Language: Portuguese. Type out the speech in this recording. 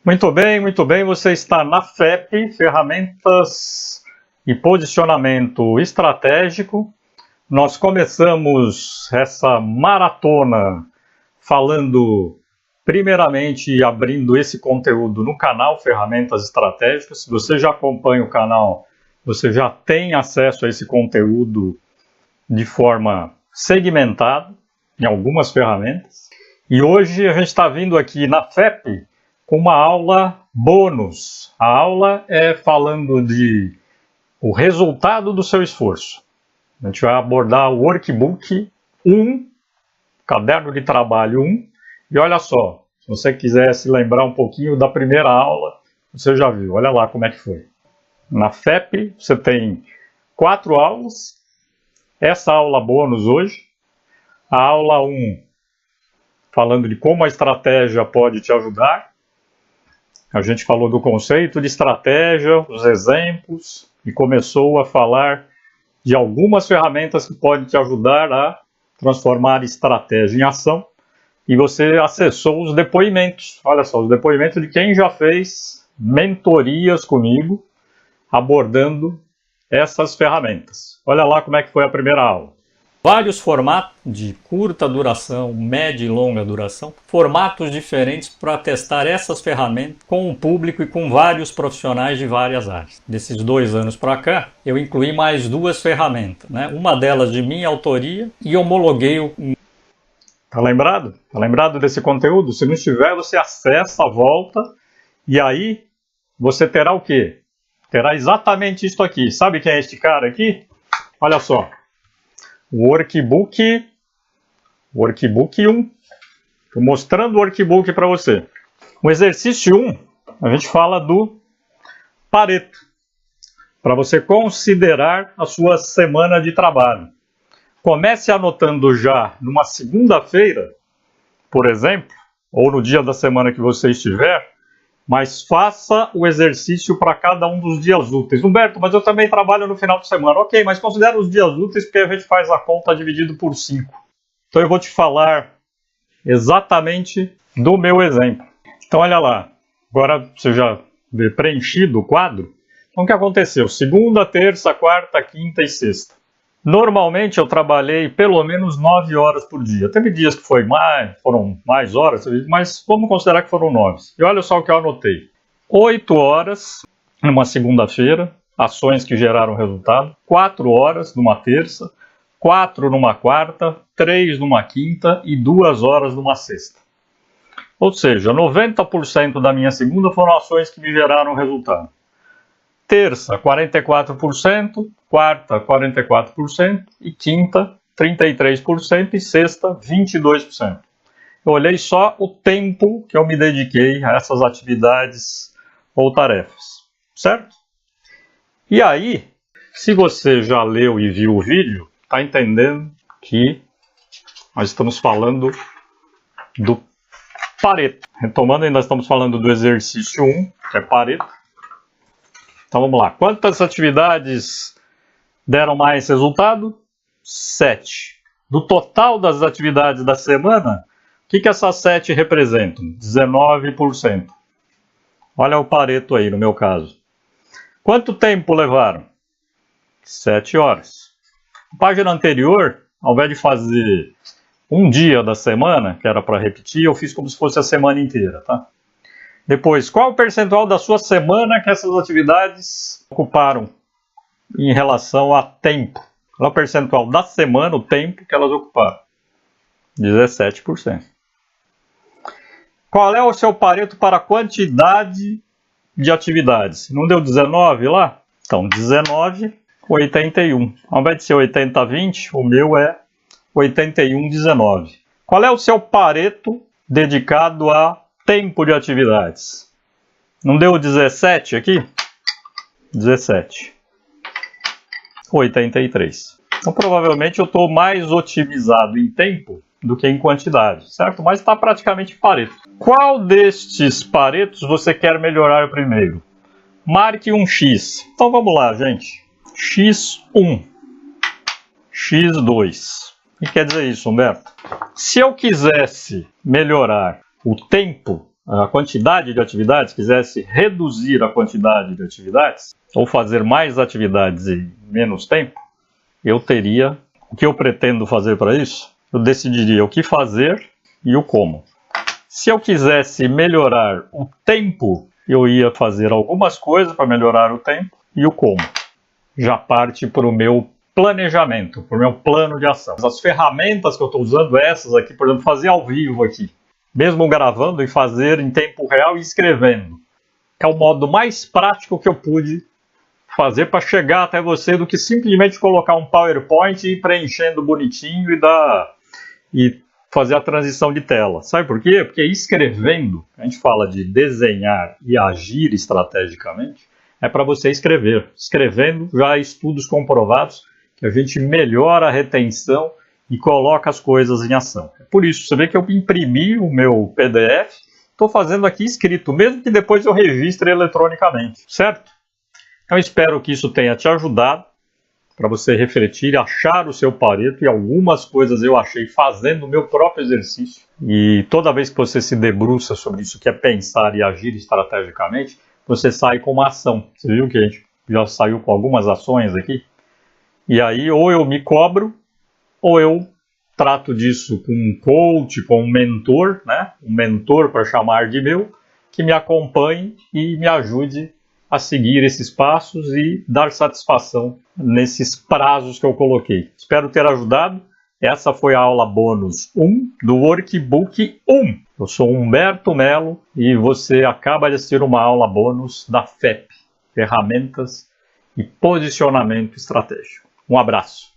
Muito bem. Você está na FEP, Ferramentas e Posicionamento Estratégico. Nós começamos essa maratona falando, primeiramente, abrindo esse conteúdo no canal Ferramentas Estratégicas. Se você já acompanha o canal, você já tem acesso a esse conteúdo de forma segmentada em algumas ferramentas. E hoje a gente está vindo aqui na FEP com uma aula bônus. A aula é falando de o resultado do seu esforço. A gente vai abordar o Workbook 1, Caderno de Trabalho 1. E olha só, se você quiser se lembrar um pouquinho da primeira aula, você já viu, olha lá como é que foi. Na FEP você tem 4 aulas. Essa aula bônus hoje, a aula 1, falando de como a estratégia pode te ajudar. A gente falou do conceito de estratégia, os exemplos, e começou a falar de algumas ferramentas que podem te ajudar a transformar estratégia em ação. E você acessou os depoimentos. Olha só, os depoimentos de quem já fez mentorias comigo, abordando essas ferramentas. Olha lá como é que foi a primeira aula. Vários formatos de curta duração, média e longa duração, formatos diferentes para testar essas ferramentas com o público e com vários profissionais de várias áreas. Desses 2 anos para cá, eu incluí mais 2 ferramentas, né? Uma delas de minha autoria e homologuei o... Tá lembrado? Tá lembrado desse conteúdo? Se não estiver, você acessa, volta e aí você terá o quê? Terá exatamente isso aqui. Sabe quem é este cara aqui? Olha só. Workbook 1. Estou mostrando o Workbook para você. O exercício 1, a gente fala do Pareto, para você considerar a sua semana de trabalho. Comece anotando já numa segunda-feira, por exemplo, ou no dia da semana que você estiver, mas faça o exercício para cada um dos dias úteis. Humberto, mas eu também trabalho no final de semana. Ok, mas considera os dias úteis porque a gente faz a conta dividido por 5. Então eu vou te falar exatamente do meu exemplo. Então olha lá, agora você já vê preenchido o quadro. Então o que aconteceu? Segunda, terça, quarta, quinta e sexta. Normalmente eu trabalhei pelo menos 9 horas por dia. Teve dias que foram mais horas, mas vamos considerar que foram 9. E olha só o que eu anotei. 8 horas numa segunda-feira, ações que geraram resultado. 4 horas numa terça, 4 numa quarta, 3 numa quinta e 2 horas numa sexta. Ou seja, 90% da minha segunda foram ações que me geraram resultado. Terça, 44%, quarta, 44% e quinta, 33% e sexta, 22%. Eu olhei só o tempo que eu me dediquei a essas atividades ou tarefas, certo? E aí, se você já leu e viu o vídeo, está entendendo que nós estamos falando do Pareto. Retomando, ainda estamos falando do exercício 1, que é Pareto. Então vamos lá. Quantas atividades deram mais resultado? 7. Do total das atividades da semana, o que essas 7 representam? 19%. Olha o Pareto aí no meu caso. Quanto tempo levaram? 7 horas. Na página anterior, ao invés de fazer um dia da semana, que era para repetir, eu fiz como se fosse a semana inteira, tá? Depois, qual o percentual da sua semana que essas atividades ocuparam em relação a tempo? Qual é o percentual da semana, o tempo que elas ocuparam? 17%. Qual é o seu Pareto para a quantidade de atividades? Não deu 19 lá? Então, 19, 81. Ao invés de ser 80, 20, o meu é 81, 19. Qual é o seu Pareto dedicado a tempo de atividades? Não deu 17 aqui? 17. 83. Então, provavelmente, eu estou mais otimizado em tempo do que em quantidade, certo? Mas está praticamente Pareto. Qual destes Paretos você quer melhorar primeiro? Marque um X. Então, vamos lá, gente. X1. X2. O que quer dizer isso, Humberto? Se eu quisesse melhorar o tempo a quantidade de atividades, quisesse reduzir a quantidade de atividades, ou fazer mais atividades em menos tempo, eu teria, o que eu pretendo fazer para isso? Eu decidiria o que fazer e o como. Se eu quisesse melhorar o tempo, eu ia fazer algumas coisas para melhorar o tempo e o como. Já parte para o meu planejamento, para o meu plano de ação. As ferramentas que eu estou usando, essas aqui, por exemplo, fazer ao vivo aqui, mesmo gravando e fazer em tempo real e escrevendo, que é o modo mais prático que eu pude fazer para chegar até você do que simplesmente colocar um PowerPoint e ir preenchendo bonitinho e fazer a transição de tela. Sabe por quê? Porque escrevendo, a gente fala de desenhar e agir estrategicamente, é para você escrever. Escrevendo, já há estudos comprovados que a gente melhora a retenção e coloca as coisas em ação. É por isso, você vê que eu imprimi o meu PDF, estou fazendo aqui escrito, mesmo que depois eu registre eletronicamente, certo? Então espero que isso tenha te ajudado para você refletir, achar o seu Pareto, e algumas coisas eu achei fazendo o meu próprio exercício. E toda vez que você se debruça sobre isso, que é pensar e agir estrategicamente, você sai com uma ação. Você viu que a gente já saiu com algumas ações aqui? E aí ou eu me cobro, ou eu trato disso com um coach, com um mentor, né? Um mentor para chamar de meu, que me acompanhe e me ajude a seguir esses passos e dar satisfação nesses prazos que eu coloquei. Espero ter ajudado. Essa foi a aula bônus 1 do Workbook 1. Eu sou Humberto Melo e você acaba de assistir uma aula bônus da FEP, Ferramentas e Posicionamento Estratégico. Um abraço.